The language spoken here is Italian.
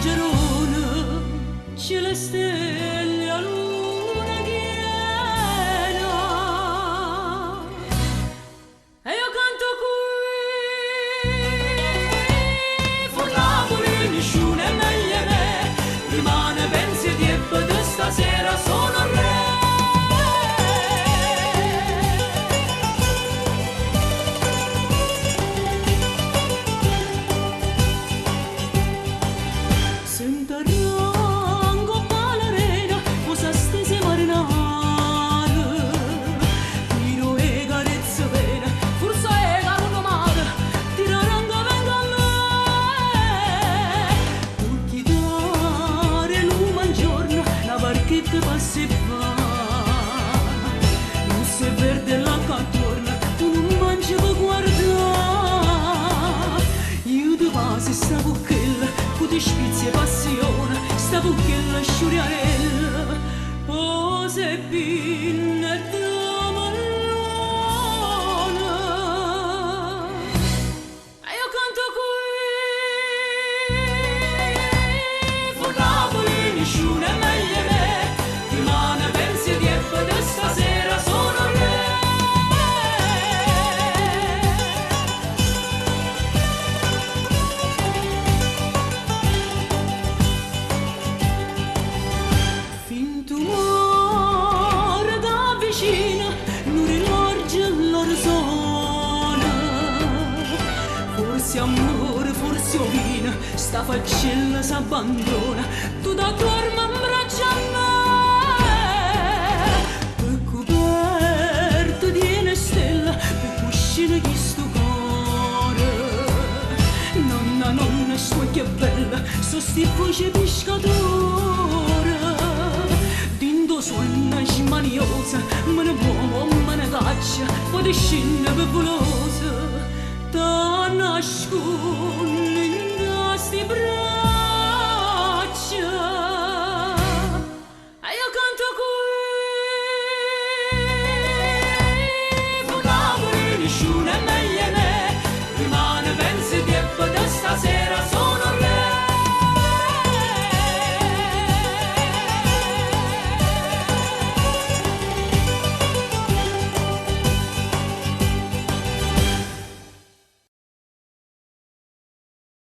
Gerona, c'è le stelle a luna piena. E io canto qui, for Napoli, nessuno è meglio me, rimane pensi di ebbe stasera sono re. Che passi fa, non si verde l'acqua attorno, tu non mangi per guardare. Io ti passi sta bucchella, con ti spizzi e passione, sta bucchella sciuriarella, pose pinne e tamallona. E io canto qui, for Napoli, nessuno è meglio me. Stasera sono re. Finto muore da vicino, non rivolge l'orizona. Forse amore, forse ovina, sta faccella s'abbandona, tu da dorma in braccio a me. Di sto cuore, nonna, nonna, sua che bella, so sti voce pescatore. Dindo suona smaniosa, me ne muovo, me ne caccia, poi ti scende pericolosa, ta nascono in sti braccia.